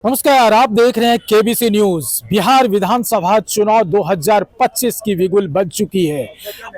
नमस्कार, आप देख रहे हैं केबीसी न्यूज। बिहार विधानसभा चुनाव 2025 की बिगुल बज चुकी है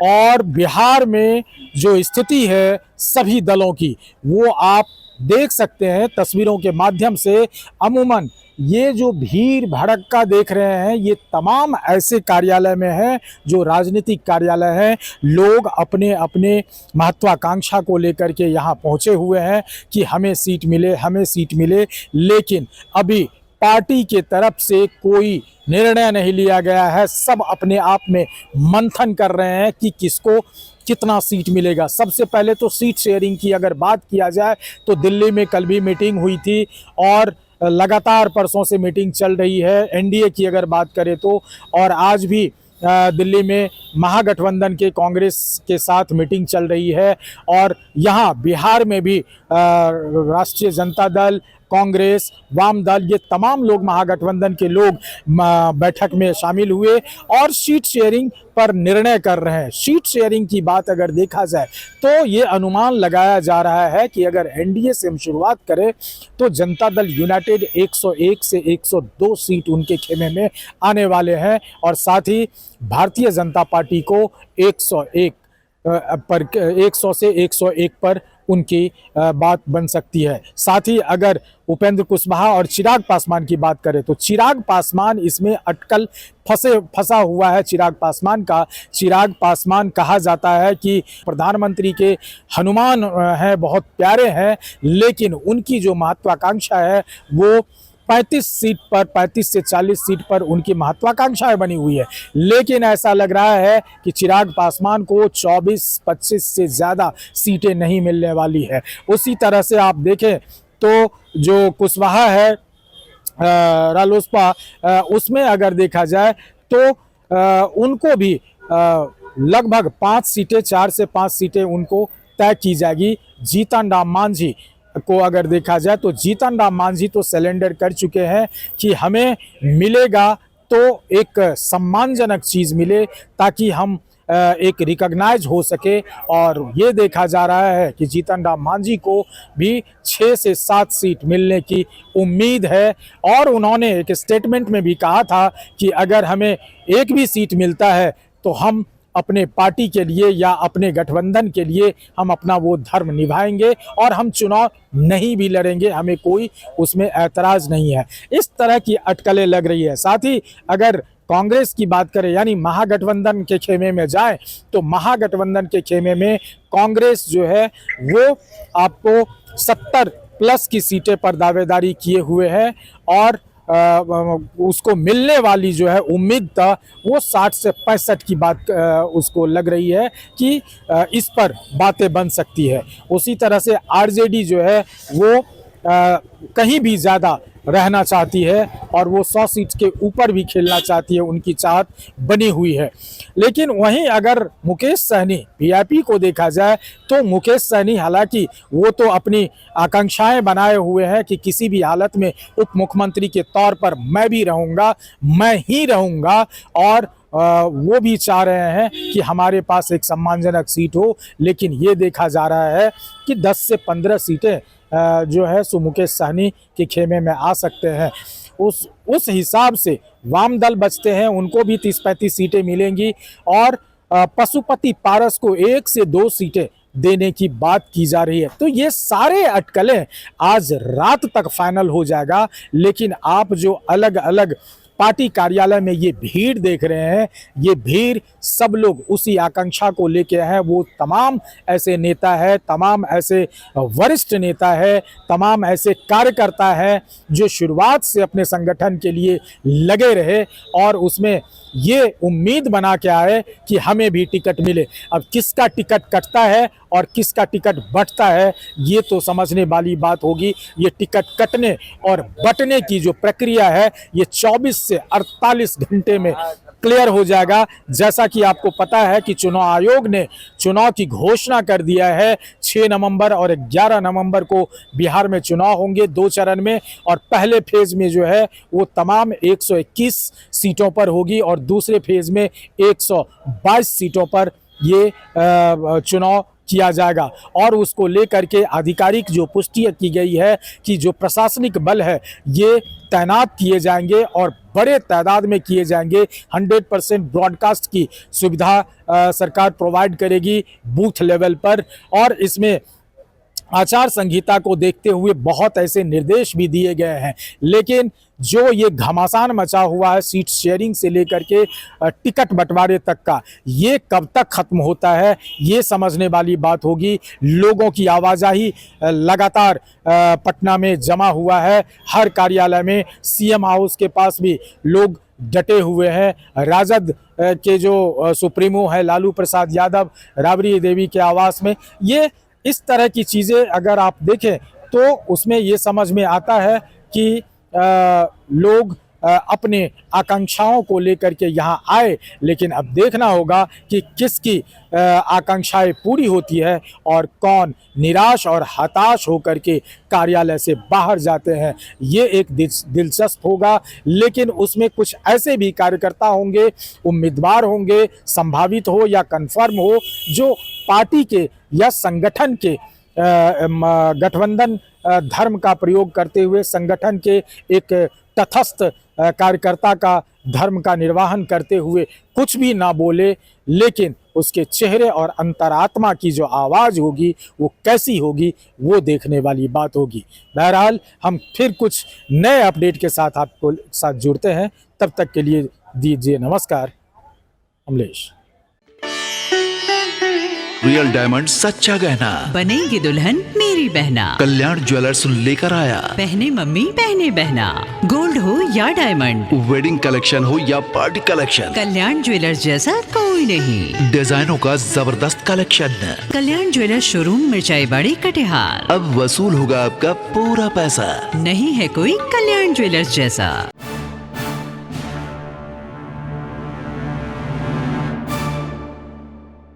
और बिहार में जो स्थिति है सभी दलों की वो आप देख सकते हैं तस्वीरों के माध्यम से। अमूमन ये जो भीड़ भड़क्का देख रहे हैं ये तमाम ऐसे कार्यालय में है जो राजनीतिक कार्यालय हैं। लोग अपने अपने महत्वाकांक्षा को लेकर के यहाँ पहुँचे हुए हैं कि हमें सीट मिले, हमें सीट मिले, लेकिन अभी पार्टी के तरफ से कोई निर्णय नहीं लिया गया है। सब अपने आप में मंथन कर रहे हैं कि किसको कितना सीट मिलेगा। सबसे पहले तो सीट शेयरिंग की अगर बात किया जाए तो दिल्ली में कल भी मीटिंग हुई थी और लगातार परसों से मीटिंग चल रही है। एनडीए की अगर बात करें तो और आज भी दिल्ली में महागठबंधन के कांग्रेस के साथ मीटिंग चल रही है और यहाँ बिहार में भी राष्ट्रीय जनता दल, कांग्रेस, वाम दल, ये तमाम लोग महागठबंधन के लोग बैठक में शामिल हुए और सीट शेयरिंग पर निर्णय कर रहे हैं। सीट शेयरिंग की बात अगर देखा जाए तो ये अनुमान लगाया जा रहा है कि अगर एनडीए से हम शुरुआत करें तो जनता दल यूनाइटेड 101 से 102 सीट उनके खेमे में आने वाले हैं और साथ ही भारतीय जनता पार्टी को 101 पर 100 से 101 पर उनकी बात बन सकती है। साथ ही अगर उपेंद्र कुशवाहा और चिराग पासवान की बात करें तो चिराग पासवान इसमें अटकल फंसा हुआ है। चिराग पासवान कहा जाता है कि प्रधानमंत्री के हनुमान हैं, बहुत प्यारे हैं, लेकिन उनकी जो महत्वाकांक्षा है वो 35 से 40 सीट पर उनकी महत्वाकांक्षाएं बनी हुई है। लेकिन ऐसा लग रहा है कि चिराग पासवान को 24-25 से ज़्यादा सीटें नहीं मिलने वाली है। उसी तरह से आप देखें तो जो कुशवाहा है रालोसपा, उसमें अगर देखा जाए तो उनको भी लगभग 5 सीटें, 4 से 5 सीटें उनको तय की जाएगी। जीतन राम मांझी को अगर देखा जाए तो जीतन राम मांझी तो सरेंडर कर चुके हैं कि हमें मिलेगा तो एक सम्मानजनक चीज़ मिले ताकि हम एक रिकॉग्नाइज हो सके। और ये देखा जा रहा है कि जीतन राम मांझी को भी 6 से 7 सीट मिलने की उम्मीद है और उन्होंने एक स्टेटमेंट में भी कहा था कि अगर हमें एक भी सीट मिलता है तो हम अपने पार्टी के लिए या अपने गठबंधन के लिए हम अपना वो धर्म निभाएंगे और हम चुनाव नहीं भी लड़ेंगे, हमें कोई उसमें ऐतराज़ नहीं है। इस तरह की अटकलें लग रही है। साथ ही अगर कांग्रेस की बात करें यानी महागठबंधन के खेमे में जाएं तो महागठबंधन के खेमे में कांग्रेस जो है वो आपको 70+ की सीटें पर दावेदारी किए हुए है और उसको मिलने वाली जो है उम्मीद था वो 60 से 65 की बात उसको लग रही है कि इस पर बातें बन सकती है। उसी तरह से आरजेडी जो है वो कहीं भी ज़्यादा रहना चाहती है और वो 100 सीट के ऊपर भी खेलना चाहती है, उनकी चाहत बनी हुई है। लेकिन वहीं अगर मुकेश सहनी वीआईपी को देखा जाए तो मुकेश सहनी हालांकि वो तो अपनी आकांक्षाएं बनाए हुए हैं कि किसी भी हालत में उप मुख्यमंत्री के तौर पर मैं भी रहूँगा, मैं ही रहूँगा और वो भी चाह रहे हैं कि हमारे पास एक सम्मानजनक सीट हो। लेकिन ये देखा जा रहा है कि 10 से 15 सीटें जो है सो मुकेश सहनी के खेमे में आ सकते हैं। उस हिसाब से वाम दल बचते हैं, उनको भी 30-35 सीटें मिलेंगी और पशुपति पारस को 1 से 2 सीटें देने की बात की जा रही है। तो ये सारे अटकलें आज रात तक फाइनल हो जाएगा। लेकिन आप जो अलग अलग पार्टी कार्यालय में ये भीड़ देख रहे हैं, ये भीड़ सब लोग उसी आकांक्षा को लेके हैं। वो तमाम ऐसे नेता है, तमाम ऐसे वरिष्ठ नेता है, तमाम ऐसे कार्यकर्ता हैं जो शुरुआत से अपने संगठन के लिए लगे रहे और उसमें ये उम्मीद बना के आए कि हमें भी टिकट मिले। अब किसका टिकट कटता है और किसका टिकट बंटता है ये तो समझने वाली बात होगी। ये टिकट कटने और बंटने की जो प्रक्रिया है ये 24 से 48 घंटे में क्लियर हो जाएगा। जैसा कि आपको पता है कि चुनाव आयोग ने चुनाव की घोषणा कर दिया है। 6 नवंबर और 11 नवंबर को बिहार में चुनाव होंगे 2 चरण में और पहले फेज में जो है वो तमाम 121 सीटों पर होगी और दूसरे फेज में 122 सीटों पर ये चुनाव किया जाएगा और उसको लेकर के आधिकारिक जो पुष्टि की गई है कि जो प्रशासनिक बल है ये तैनात किए जाएंगे और बड़े तादाद में किए जाएंगे। 100% ब्रॉडकास्ट की सुविधा सरकार प्रोवाइड करेगी बूथ लेवल पर और इसमें आचार संहिता को देखते हुए बहुत ऐसे निर्देश भी दिए गए हैं। लेकिन जो ये घमासान मचा हुआ है सीट शेयरिंग से लेकर के टिकट बंटवारे तक का, ये कब तक खत्म होता है ये समझने वाली बात होगी। लोगों की आवाजाही लगातार पटना में जमा हुआ है। हर कार्यालय में, सीएम हाउस के पास भी लोग डटे हुए हैं। राजद के जो सुप्रीमो है लालू प्रसाद यादव, राबड़ी देवी के आवास में, ये इस तरह की चीज़ें अगर आप देखें तो उसमें ये समझ में आता है कि लोग अपने आकांक्षाओं को लेकर के यहाँ आए, लेकिन अब देखना होगा कि किसकी आकांक्षाएं पूरी होती है और कौन निराश और हताश होकर के कार्यालय से बाहर जाते हैं। ये एक दिलचस्प होगा, लेकिन उसमें कुछ ऐसे भी कार्यकर्ता होंगे, उम्मीदवार होंगे, संभावित हो या कन्फर्म हो, जो पार्टी के या संगठन के गठबंधन धर्म का प्रयोग करते हुए संगठन के एक तटस्थ कार्यकर्ता का धर्म का निर्वाहन करते हुए कुछ भी ना बोले, लेकिन उसके चेहरे और अंतरात्मा की जो आवाज़ होगी वो कैसी होगी वो देखने वाली बात होगी। बहरहाल हम फिर कुछ नए अपडेट के साथ आपको साथ जुड़ते हैं, तब तक के लिए दीजिए नमस्कार। अमलेश। रियल डायमंड सच्चा गहना, बनेगी दुल्हन मेरी बहना। कल्याण ज्वेलर्स लेकर आया। पहने मम्मी पहने बहना, गोल्ड हो या डायमंड, वेडिंग कलेक्शन हो या पार्टी कलेक्शन, कल्याण ज्वेलर्स जैसा कोई नहीं। डिजाइनों का जबरदस्त कलेक्शन। कल्याण ज्वेलर्स शोरूम मिर्चाई बाड़ी कटिहार। अब वसूल होगा आपका पूरा पैसा। नहीं है कोई कल्याण ज्वेलर्स जैसा।